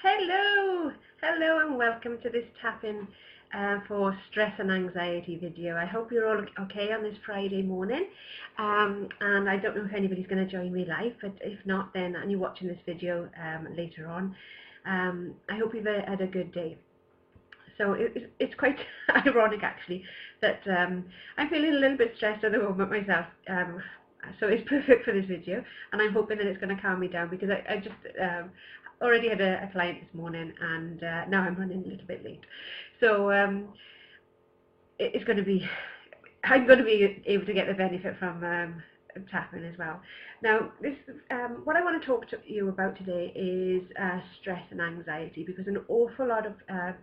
Hello, hello and welcome to this tap-in for stress and anxiety video. I hope you're all okay on this Friday morning, and I don't know if anybody's going to join me live, but if not, then and you're watching this video later on, I hope you've had a good day. So it's quite ironic actually that I'm feeling a little bit stressed at the moment myself. So it's perfect for this video, and I'm hoping that it's going to calm me down, because I just already had a client this morning, and now I'm running a little bit late. So it's going to be, I'm going to be able to get the benefit from tapping as well. Now, this what I want to talk to you about today is stress and anxiety, because an awful lot of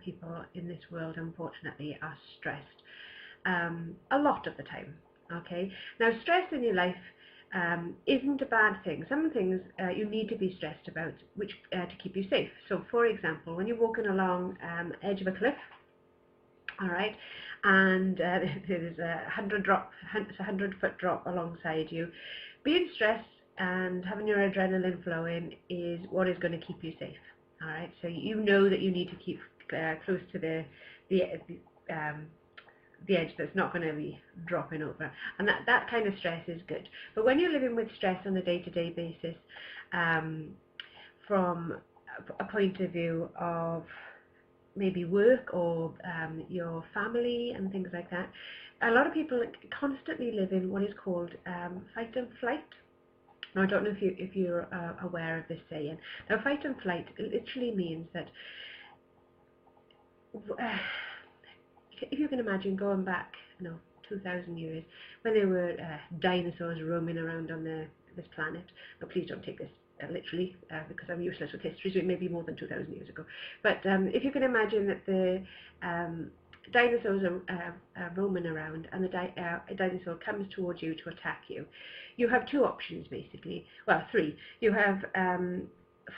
people in this world, unfortunately, are stressed a lot of the time. Okay, now stress in your life isn't a bad thing. Some things you need to be stressed about, which to keep you safe. So, for example, when you're walking along edge of a cliff, all right, and there's a 100-foot drop alongside you, being stressed and having your adrenaline flowing is what is going to keep you safe. All right, so you know that you need to keep close to the edge that's not going to be dropping over, and that kind of stress is good. But when you're living with stress on a day-to-day basis, from a point of view of maybe work or your family and things like that, a lot of people constantly live in what is called fight and flight. Now, I don't know if you're aware of this saying. Now, fight and flight literally means that if you can imagine going back, 2,000 years, when there were dinosaurs roaming around on this planet. But please don't take this literally, because I'm useless with history, so it may be more than 2,000 years ago. But if you can imagine that the dinosaurs are roaming around, and a dinosaur comes towards you to attack you, you have two options basically. Well, three. You have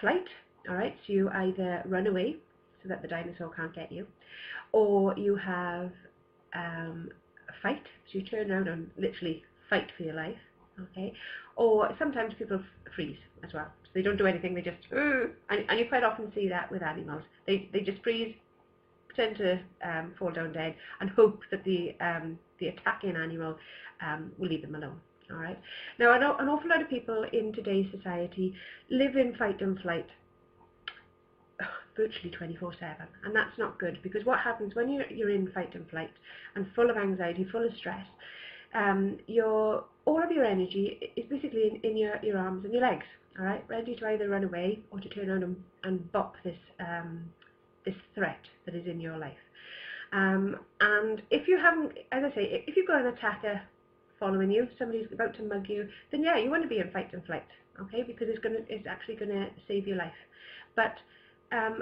flight, all right, so you either run away so that the dinosaur can't get you, or you have fight, so you turn around and literally fight for your life, okay? Or sometimes people freeze as well, so they don't do anything, they just and you quite often see that with animals. They just freeze, pretend to fall down dead, and hope that the attacking animal will leave them alone. All right. Now, an awful lot of people in today's society live in fight and flight virtually 24/7, and that's not good, because what happens when you're in fight and flight and full of anxiety, full of stress, all of your energy is basically in your arms and your legs, all right, ready to either run away or to turn around and bop this threat that is in your life. And if you haven't, as I say, if you've got an attacker following you, somebody's about to mug you, then yeah, you want to be in fight and flight, okay, because it's actually going to save your life. But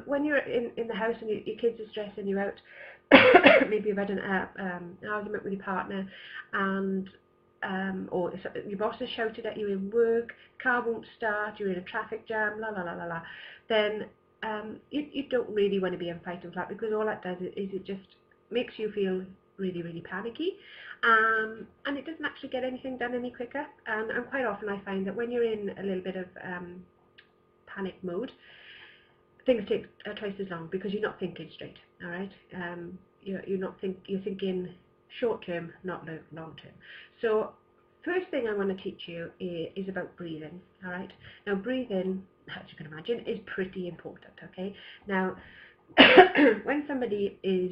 when you're in the house and your kids are stressing you out, maybe you've had an argument with your partner, and or your boss has shouted at you in work, car won't start, you're in a traffic jam, la la la la la, then you don't really want to be in fight and flight, because all that does is it just makes you feel really, really panicky, and it doesn't actually get anything done any quicker. And quite often I find that when you're in a little bit of panic mode, things take twice as long, because you're not thinking straight. All right, you're thinking short term, not long term. So first thing I want to teach you is about breathing. All right, now breathing, as you can imagine, is pretty important. Okay, now when somebody is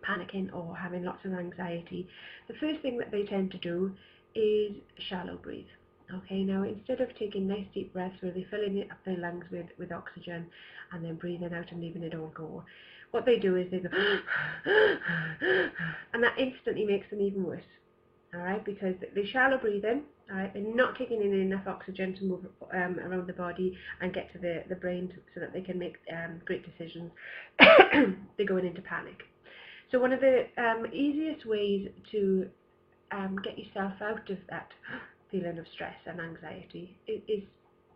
panicking or having lots of anxiety, the first thing that they tend to do is shallow breathe. Okay, now instead of taking nice deep breaths where they're filling up their lungs with oxygen and then breathing out and leaving it all go, what they do is they go and that instantly makes them even worse. All right, because they shallow breathe in, all right, they're not taking in enough oxygen to move around the body and get to the brain so that they can make great decisions. They're going into panic. So one of the easiest ways to get yourself out of that feeling of stress and anxiety is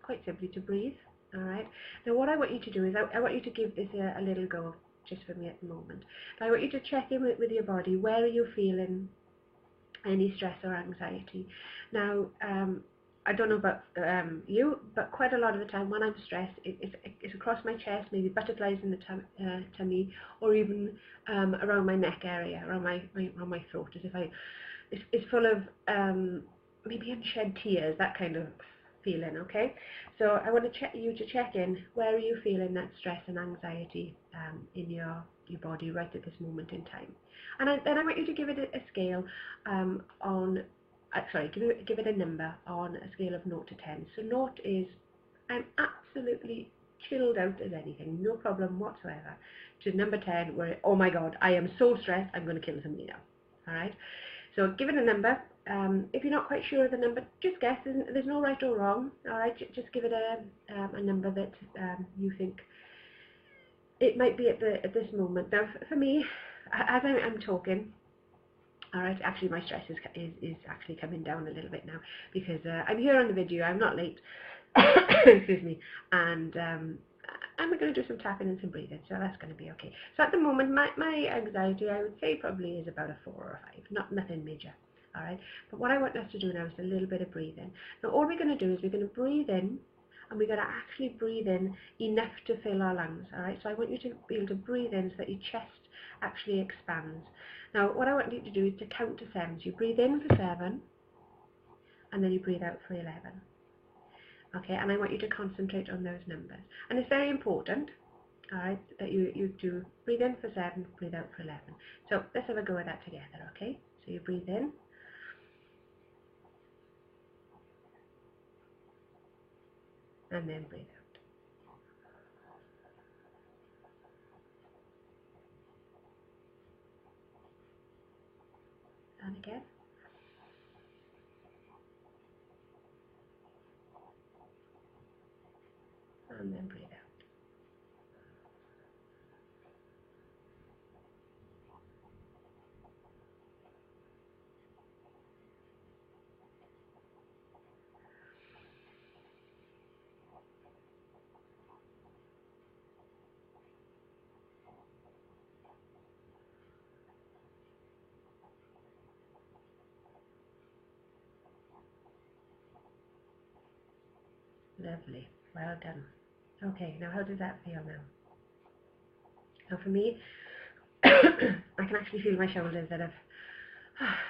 quite simply to breathe. All right. Now, what I want you to do is I want you to give this a little go, just for me at the moment. I want you to check in with your body. Where are you feeling any stress or anxiety? Now, I don't know about you, but quite a lot of the time when I'm stressed, it's across my chest, maybe butterflies in the tummy, or even around my neck area, around my throat, as if it's full of maybe unshed tears, that kind of feeling. Okay, so I want to check in. Where are you feeling that stress and anxiety in your body right at this moment in time? And then I want you to give it a scale on. Sorry, give it a number on a scale of 0 to 10. So 0 is I'm absolutely chilled out as anything, no problem whatsoever, to number 10 where, oh my God, I am so stressed, I'm going to kill somebody now. All right. So give it a number. If you're not quite sure of the number, just guess. There's no right or wrong. All right. Just give it a number that you think it might be at this moment. Now, for me, as I'm talking. All right, actually my stress is actually coming down a little bit now because I'm here on the video, I'm not late, excuse me, and I'm going to do some tapping and some breathing, so that's going to be okay. So at the moment, my anxiety, I would say probably is about a 4 or a 5, nothing major, all right? But what I want us to do now is a little bit of breathing. Now all we're going to do is we're going to breathe in, and we're going to actually breathe in enough to fill our lungs, all right? So I want you to be able to breathe in so that your chest actually expands. Now, what I want you to do is to count to 7. So you breathe in for 7, and then you breathe out for 11. Okay, and I want you to concentrate on those numbers. And it's very important, all right, that you do breathe in for 7, breathe out for 11. So let's have a go at that together, okay? So you breathe in. And then breathe out. And again. And then breathe out. Lovely. Well done. Okay, now how does that feel now? So for me, I can actually feel my shoulders that have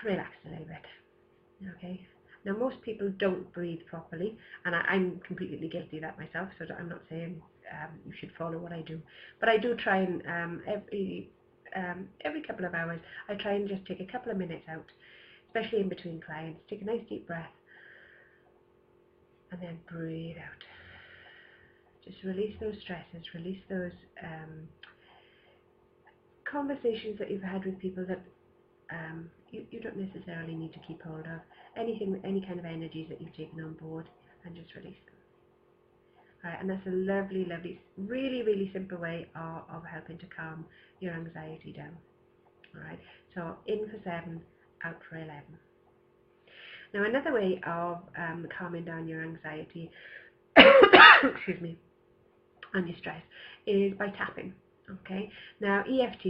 relaxed a little bit. Okay. Now most people don't breathe properly, and I'm completely guilty of that myself, so I'm not saying you should follow what I do. But I do try and every couple of hours, I try and just take a couple of minutes out, especially in between clients, take a nice deep breath, and then breathe out. Just release those stresses, release those conversations that you've had with people that you don't necessarily need to keep hold of. Any kind of energies that you've taken on board, and just release them. All right, and that's a lovely, lovely, really, really simple way of helping to calm your anxiety down. All right, so in for 7, out for 11. Now another way of calming down your anxiety, excuse me, and your stress is by tapping. Okay, now EFT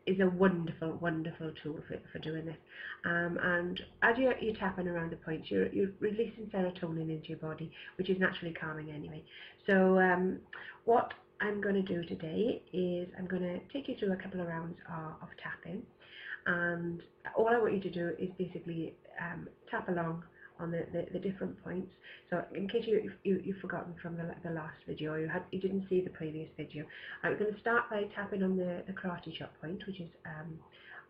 is a wonderful, wonderful tool for doing this, and as you're tapping around the points, you're releasing serotonin into your body, which is naturally calming anyway. So what I'm going to do today is I'm going to take you through a couple of rounds of tapping, and all I want you to do is basically tap along on the different points. So in case you've forgotten from the last video, or you didn't see the previous video, I'm going to start by tapping on the karate chop point, which is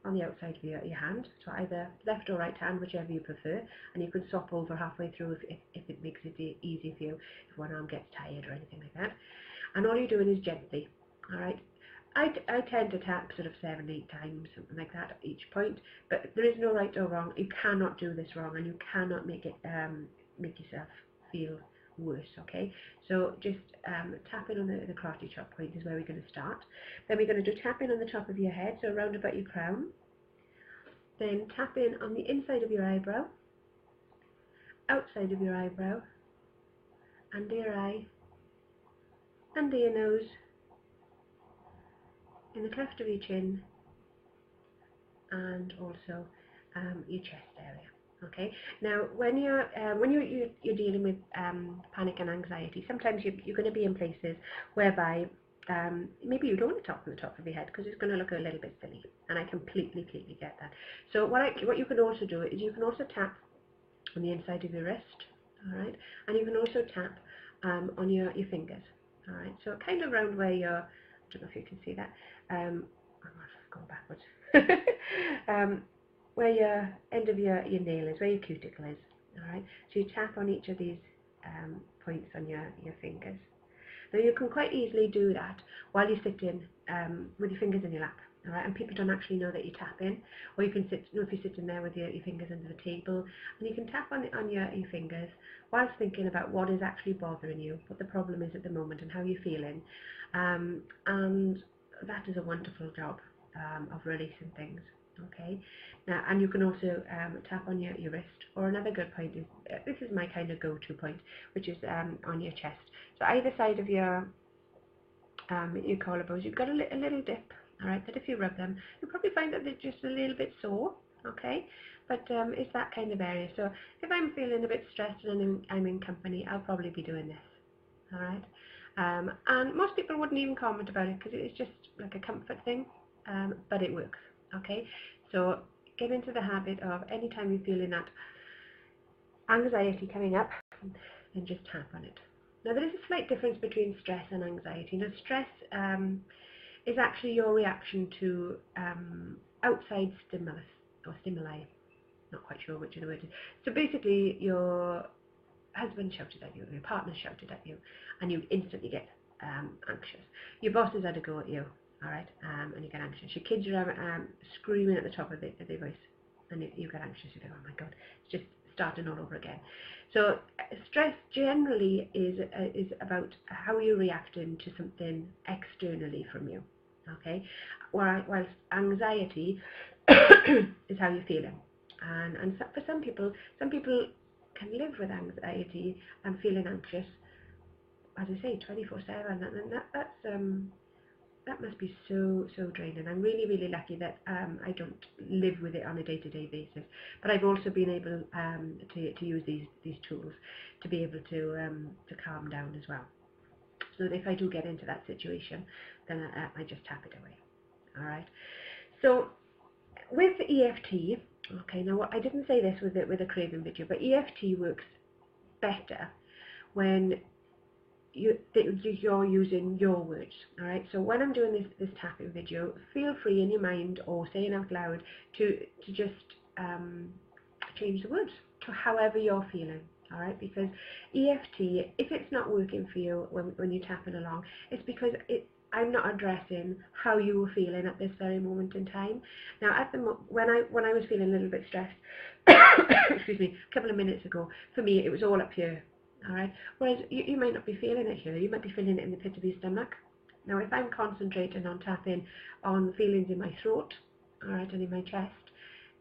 on the outside of your hand, so either left or right hand, whichever you prefer, and you can swap over halfway through if it makes it easy for you, if one arm gets tired or anything like that. And all you're doing is gently, all right? I tend to tap sort of 7, 8 times, something like that, at each point. But there is no right or wrong. You cannot do this wrong, and you cannot make it make yourself feel worse. Okay. So just tapping on the karate chop point is where we're going to start. Then we're going to do tapping on the top of your head, so around about your crown. Then tapping on the inside of your eyebrow, outside of your eyebrow, under your eye, under your nose, in the cleft of your chin, and also your chest area. Okay. Now, when you're dealing with panic and anxiety, sometimes you're going to be in places whereby maybe you don't want to talk from the top of your head because it's going to look a little bit silly, and I completely get that. So what you can also do is you can also tap on the inside of your wrist, all right, and you can also tap on your fingers, all right. So kind of around where your, I don't know if you can see that. I'm going backwards. Where your end of your nail is, where your cuticle is, all right. So you tap on each of these points on your fingers. Now you can quite easily do that while you're sitting with your fingers in your lap, all right, and people don't actually know that you're tapping. Or you can sit, if you're sitting there with your fingers under the table, and you can tap on your fingers whilst thinking about what is actually bothering you, what the problem is at the moment, and how you're feeling, and that is a wonderful job of releasing things. Okay, now, and you can also tap on your wrist, or another good point is, this is my kind of go-to point, which is on your chest. So either side of your collarbones, you've got a little dip, all right, that if you rub them, you'll probably find that they're just a little bit sore, okay, but it's that kind of area. So if I'm feeling a bit stressed and I'm in company, I'll probably be doing this, all right, and most people wouldn't even comment about it because it's just like a comfort thing, but it works. Okay, so get into the habit of anytime you're feeling that anxiety coming up, then just tap on it. Now there is a slight difference between stress and anxiety. Now stress is actually your reaction to outside stimulus or stimuli. Not quite sure which of the words is. So basically your husband shouted at you, or your partner shouted at you, and you instantly get anxious. Your boss has had a go at you. All right, and you get anxious. Your kids are screaming at the top of their voice, and you get anxious. You think, oh my God, it's just starting all over again. So stress generally is about how you're reacting to something externally from you. Okay, whilst anxiety is how you're feeling, and for some people can live with anxiety and feeling anxious, as I say, 24/7, and that must be so draining. I'm really lucky that I don't live with it on a day-to-day basis, but I've also been able to use these tools to be able to calm down as well. So that if I do get into that situation, then I just tap it away. All right. So with EFT, okay. Now I didn't say this with a craving video, but EFT works better when you're using your words, all right. So when I'm doing this tapping video, feel free in your mind or saying out loud to just change the words to however you're feeling, all right. Because EFT, if it's not working for you when you're tapping along, it's because I'm not addressing how you were feeling at this very moment in time. Now, when I was feeling a little bit stressed, excuse me, a couple of minutes ago, for me it was all up here. All right. Whereas you might not be feeling it here. You might be feeling it in the pit of your stomach. Now, if I'm concentrating on tapping on feelings in my throat, all right, and in my chest,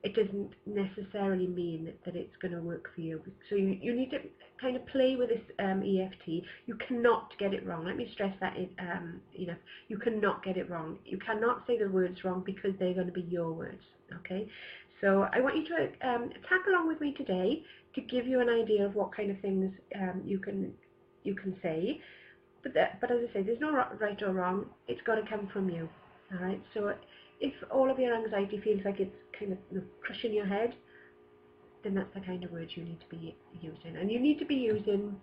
it doesn't necessarily mean that it's going to work for you. So you need to kind of play with this EFT. You cannot get it wrong. Let me stress that you cannot get it wrong. You cannot say the words wrong because they're going to be your words. Okay. So I want you to tap along with me today to give you an idea of what kind of things you can say. But as I say, there's no right or wrong. It's got to come from you. All right. So if all of your anxiety feels like it's kind of crushing your head, then that's the kind of words you need to be using. And you need to be using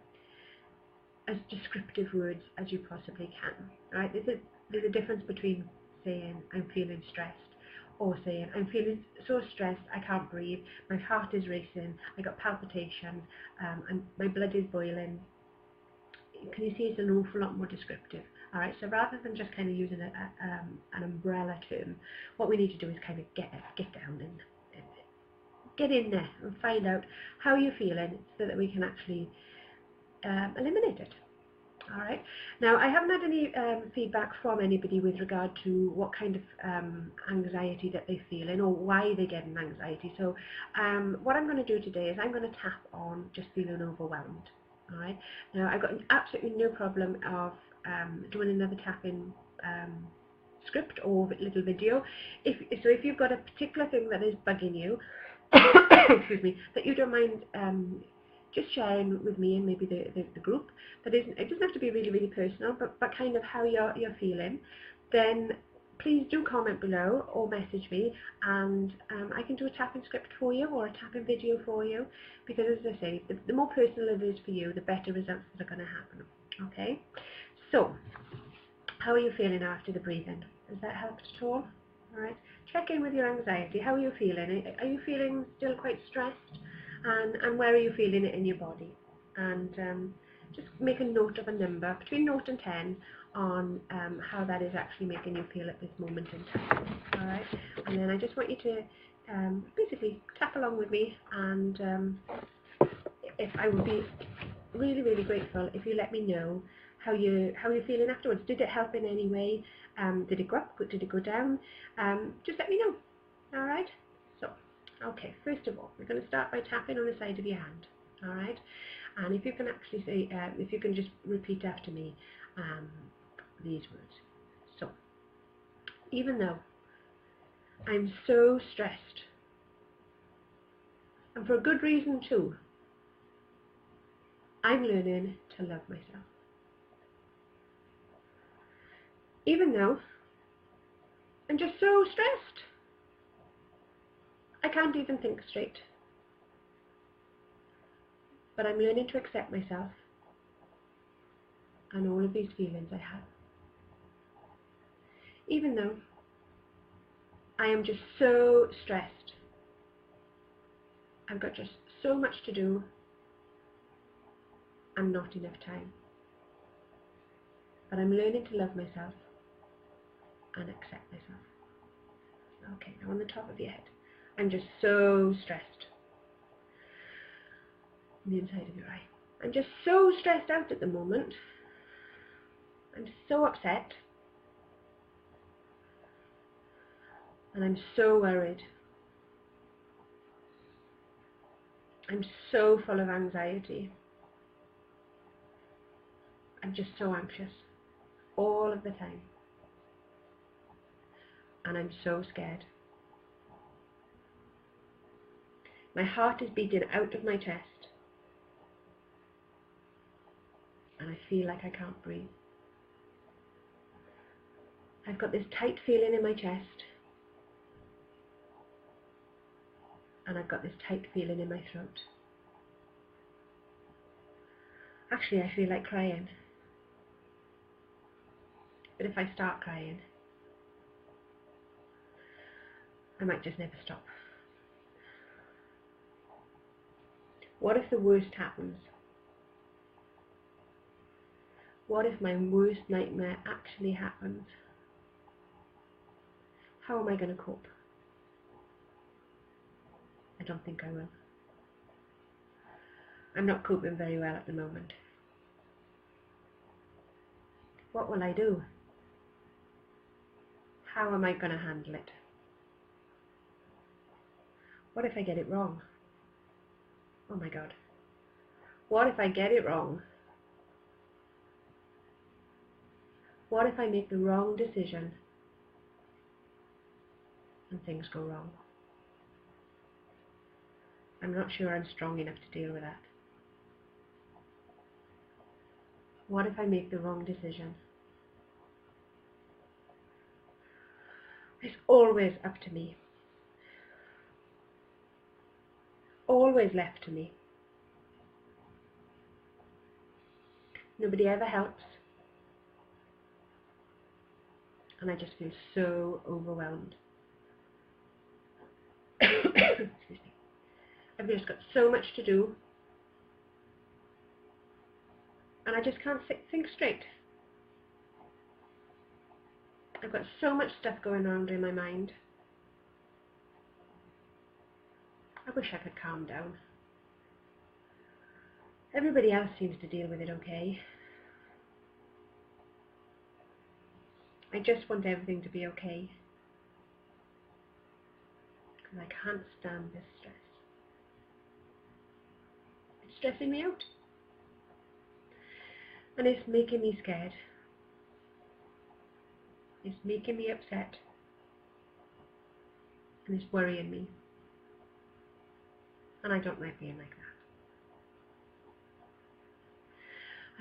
as descriptive words as you possibly can. All right. There's a difference between saying I'm feeling stressed, or saying I'm feeling so stressed I can't breathe, my heart is racing, I got palpitations, my blood is boiling. Can you see it's an awful lot more descriptive? All right, so rather than just kind of using an umbrella term, what we need to do is kind of get down and get in there and find out how you're feeling so that we can actually eliminate it. All right. Now, I haven't had any feedback from anybody with regard to what kind of anxiety that they're feeling or why they're getting anxiety. So what I'm going to do today is I'm going to tap on just feeling overwhelmed. All right. Now, I've got absolutely no problem of doing another tapping script or little video. If you've got a particular thing that is bugging you, excuse me, that you don't mind just sharing with me and maybe the group. It doesn't have to be really, really personal, but kind of how you're feeling. Then please do comment below or message me, and I can do a tapping script for you or a tapping video for you, because as I say, the more personal it is for you, the better results that are going to happen. Okay, so how are you feeling now after the breathing? Has that helped at all? All right, check in with your anxiety. How are you feeling? Are you feeling still quite stressed? And where are you feeling it in your body? And just make a note of a number between 0 and 10 on how that is actually making you feel at this moment in time. All right, and then I just want you to basically tap along with me, and if I would be really, really grateful if you let me know how you're feeling afterwards. Did it help in any way? Did it go up? Did it go down? Just let me know. All right. So, okay. First of all, we're going to start by tapping on the side of your hand. All right. And if you can actually say, if you can just repeat after me these words. So, even though I'm so stressed, and for a good reason too, I'm learning to love myself. Even though I'm just so stressed, I can't even think straight. But I'm learning to accept myself and all of these feelings I have. Even though I am just so stressed, I've got just so much to do and not enough time. But I'm learning to love myself and accept myself. Okay, now on the top of your head, I'm just so stressed. On the inside of your eye, I'm just so stressed out at the moment. I'm so upset. And I'm so worried. I'm so full of anxiety. I'm just so anxious all of the time. And I'm so scared. My heart is beating out of my chest. And I feel like I can't breathe. I've got this tight feeling in my chest. And I've got this tight feeling in my throat. Actually, I feel like crying. But if I start crying, I might just never stop. What if the worst happens? What if my worst nightmare actually happens? How am I going to cope? I don't think I will. I'm not coping very well at the moment. What will I do? How am I going to handle it? What if I get it wrong? Oh my God. What if I get it wrong? What if I make the wrong decision and things go wrong? I'm not sure I'm strong enough to deal with that. What if I make the wrong decision? It's always up to me. Always left to me. Nobody ever helps. And I just feel so overwhelmed. Excuse me. I've just got so much to do. And I just can't think straight. I've got so much stuff going on in my mind. I wish I could calm down. Everybody else seems to deal with it okay. I just want everything to be okay. Because I can't stand this stress. It's stressing me out. And it's making me scared. It's making me upset. And it's worrying me. And I don't like being like that.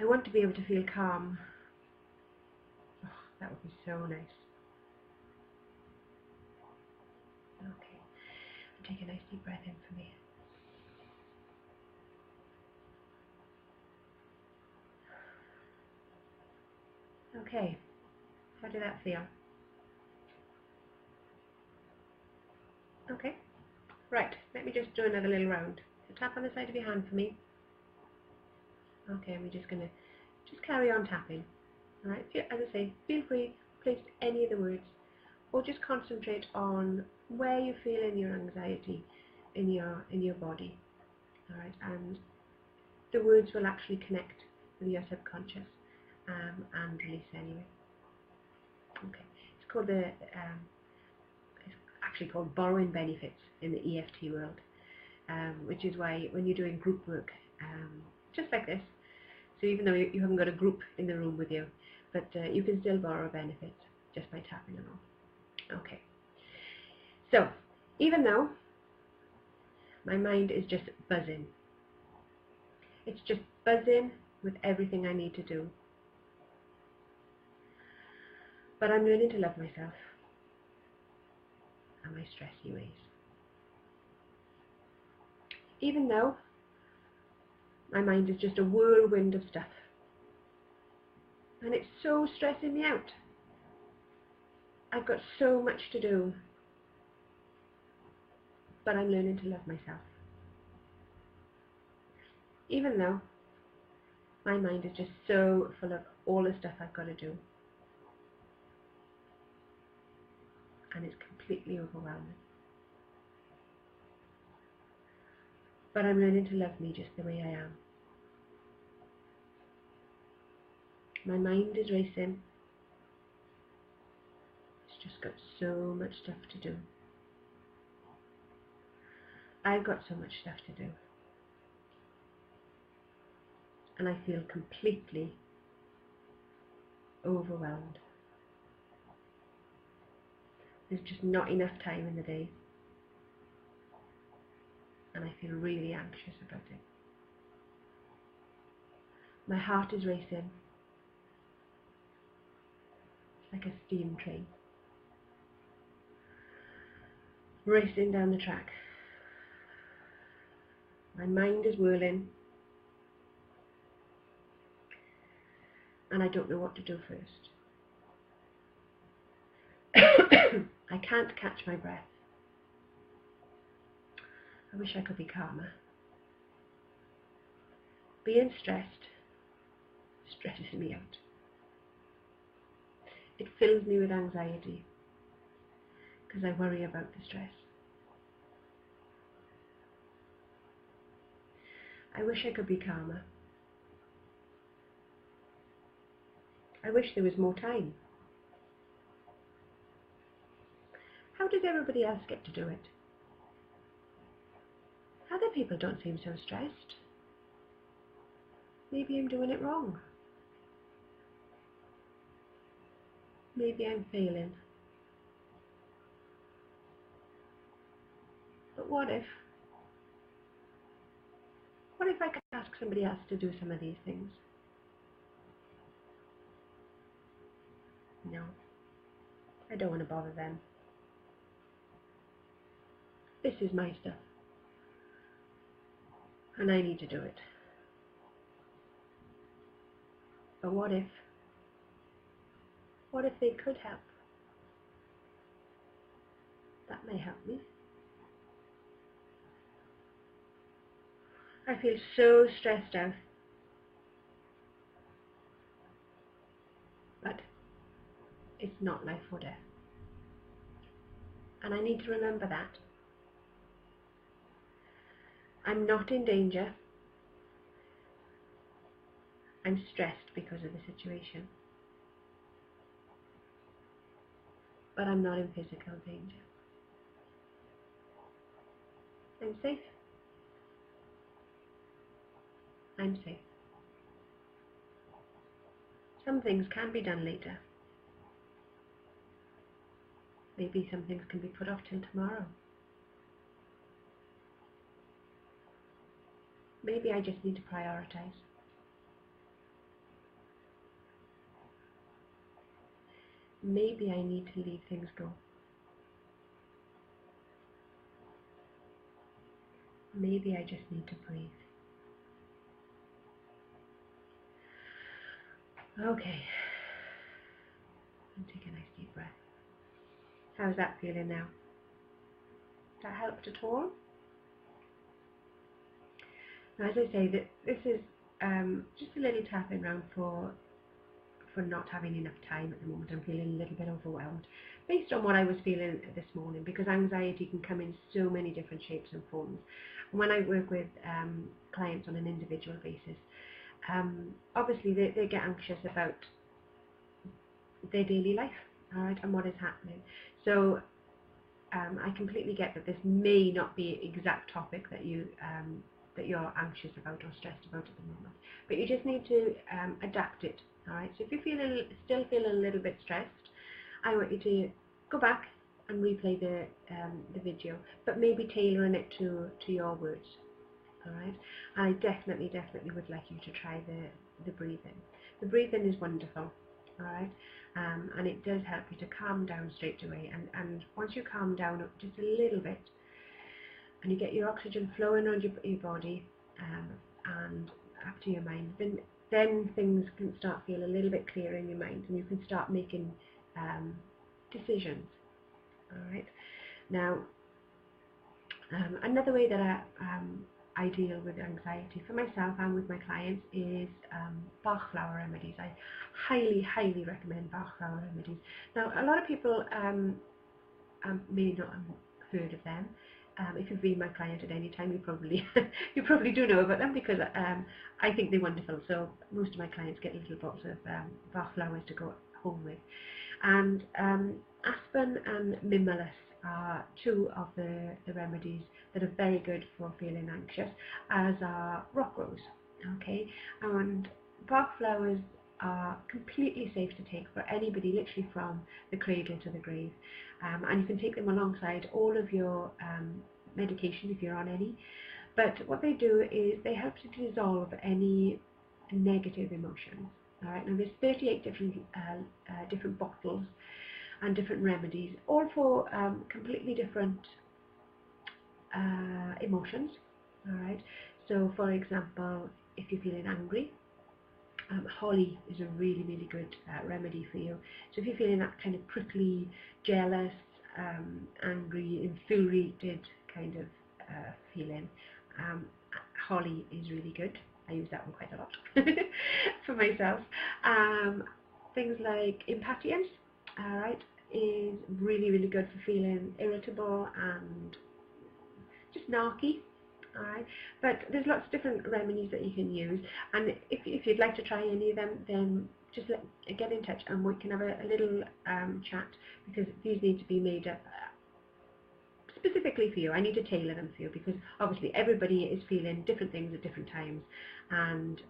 I want to be able to feel calm. Oh, that would be so nice. Okay. Take a nice deep breath in for me. Okay. How did that feel? Okay. Right. Let me just do another little round. So tap on the side of your hand for me. Okay, and we're just going to just carry on tapping. Alright, as I say, feel free to place any of the words or just concentrate on where you feel in your anxiety in your body. Alright, and the words will actually connect with your subconscious and release anyway. Okay, it's called it's actually called borrowing benefits in the EFT world, which is why when you're doing group work, just like this, so even though you haven't got a group in the room with you, but you can still borrow benefits just by tapping along. Okay. So, even though my mind is just buzzing, it's just buzzing with everything I need to do, but I'm learning to love myself and my stressy ways. Even though my mind is just a whirlwind of stuff, and it's so stressing me out. I've got so much to do, but I'm learning to love myself. Even though my mind is just so full of all the stuff I've got to do, and it's completely overwhelming. But I'm learning to love me just the way I am. My mind is racing. It's just got so much stuff to do. I've got so much stuff to do. And I feel completely overwhelmed. There's just not enough time in the day. And I feel really anxious about it. My heart is racing. It's like a steam train. Racing down the track. My mind is whirling. And I don't know what to do first. I can't catch my breath. I wish I could be calmer. Being stressed stresses me out. It fills me with anxiety because I worry about the stress. I wish I could be calmer. I wish there was more time. How does everybody else get to do it? Other people don't seem so stressed. Maybe I'm doing it wrong. Maybe I'm failing. But what if I could ask somebody else to do some of these things? No, I don't want to bother them. This is my stuff. And I need to do it. But what if they could help? That may help me. I feel so stressed out. But it's not life or death. And I need to remember that. I'm not in danger. I'm stressed because of the situation. But I'm not in physical danger. I'm safe. I'm safe. Some things can be done later. Maybe some things can be put off till tomorrow. Maybe I just need to prioritize. Maybe I need to leave things go. Maybe I just need to breathe. Okay. And take a nice deep breath. How's that feeling now? That helped at all? Now, as I say, this is just a little tapping round for not having enough time at the moment. I'm feeling a little bit overwhelmed based on what I was feeling this morning, because anxiety can come in so many different shapes and forms. And when I work with clients on an individual basis, obviously they get anxious about their daily life, all right, and what is happening. So I completely get that this may not be an exact topic that you're anxious about or stressed about at the moment, but you just need to adapt it. All right. So if you still feel a little bit stressed, I want you to go back and replay the video, but maybe tailoring it to your words. All right. And I definitely would like you to try the breathing. The breathing is wonderful. All right. And it does help you to calm down straight away. And once you calm down just a little bit, and you get your oxygen flowing around your body and up to your mind, then things can start feel a little bit clearer in your mind, and you can start making decisions. All right. Now, another way that I deal with anxiety for myself and with my clients is Bach flower remedies. I highly recommend Bach flower remedies. Now, a lot of people may not have heard of them. If you've been my client at any time, you probably do know about them, because I think they're wonderful. So most of my clients get little box of Bach flowers to go home with. And aspen and mimulus are two of the remedies that are very good for feeling anxious, as are rock rose. Okay, and Bach flowers are completely safe to take for anybody, literally from the cradle to the grave, and you can take them alongside all of your medication if you're on any. But what they do is they help to dissolve any negative emotions. All right, now there's 38 different bottles and different remedies, all for completely different emotions. All right, so for example, if you're feeling angry, holly is a really good remedy for you. So if you're feeling that kind of prickly, jealous, angry, infuriated kind of feeling, holly is really good. I use that one quite a lot for myself. Things like impatience, all right, is really good for feeling irritable and just narky. Alright, but there's lots of different remedies that you can use, and if you'd like to try any of them, then just get in touch and we can have a little chat, because these need to be made up specifically for you. I need to tailor them for you, because obviously everybody is feeling different things at different times, and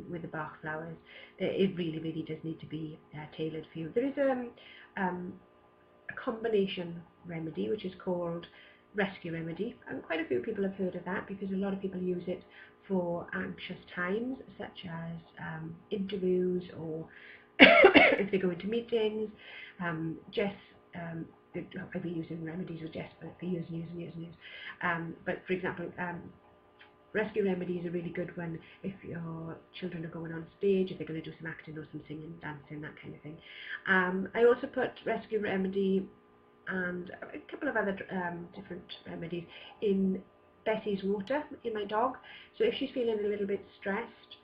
with the Bach flowers, it really does need to be tailored for you. There is a combination remedy which is called rescue remedy, and quite a few people have heard of that, because a lot of people use it for anxious times, such as interviews, or if they go into meetings. Jess, I've been using remedies with Jess for years and years. But for example, rescue remedy is a really good one if your children are going on stage, if they're going to do some acting or some singing, dancing, that kind of thing. I also put rescue remedy and a couple of other different remedies in Bessie's water, in my dog. So if she's feeling a little bit stressed,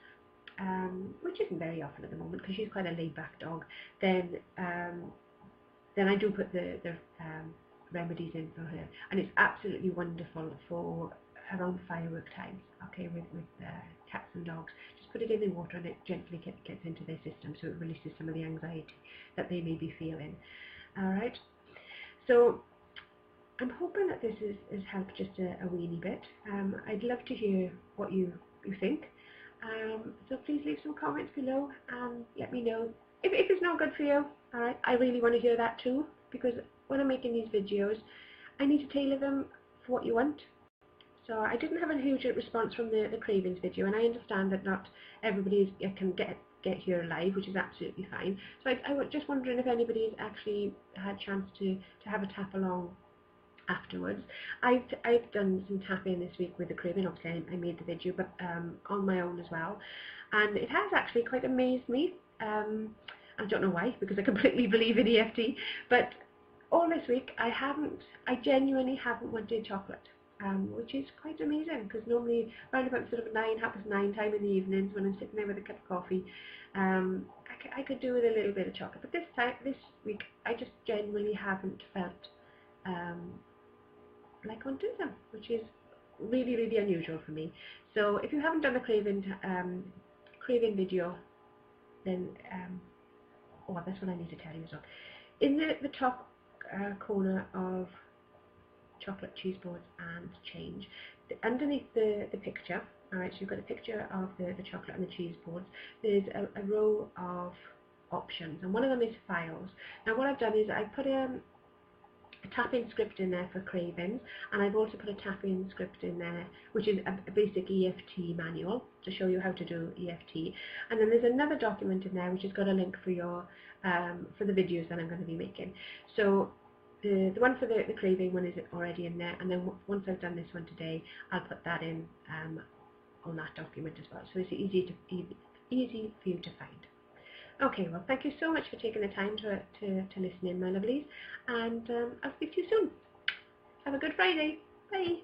which isn't very often at the moment because she's quite a laid-back dog, then I do put the remedies in for her, and it's absolutely wonderful for around firework times. Okay, with cats and dogs, just put it in the water and it gently gets into their system, so it releases some of the anxiety that they may be feeling. All right. So I'm hoping that this has helped just a weeny bit. I'd love to hear what you think. So please leave some comments below and let me know if it's not good for you. All right, I really want to hear that too, because when I'm making these videos, I need to tailor them for what you want. So I didn't have a huge response from the cravings video, and I understand that not everybody can get here live, which is absolutely fine. So I was just wondering if anybody's actually had a chance to have a tap along afterwards. I've done some tapping this week with the craving. Obviously I made the video, but on my own as well, and it has actually quite amazed me. I don't know why, because I completely believe in EFT, but all this week I genuinely haven't wanted chocolate, which is quite amazing, because normally around about sort of 9 time in the evenings when I'm sitting there with a cup of coffee, I could do with a little bit of chocolate, but this week I just genuinely haven't felt like wanting some, which is really, really unusual for me. So if you haven't done the craving video, then oh, that's what I need to tell you as well. In the top corner of chocolate, cheese boards and change, underneath the picture, alright, so you've got a picture of the chocolate and the cheese boards, there's a row of options, and one of them is files. Now what I've done is I put a tap-in script in there for cravings, and I've also put a tap-in script in there which is a basic EFT manual to show you how to do EFT, and then there's another document in there which has got a link for your for the videos that I'm going to be making. So the one for the craving one is already in there, and then once I've done this one today, I'll put that in on that document as well, so it's easy for you to find. Okay, well, thank you so much for taking the time to listen in, my lovelies, and I'll speak to you soon. Have a good Friday. Bye.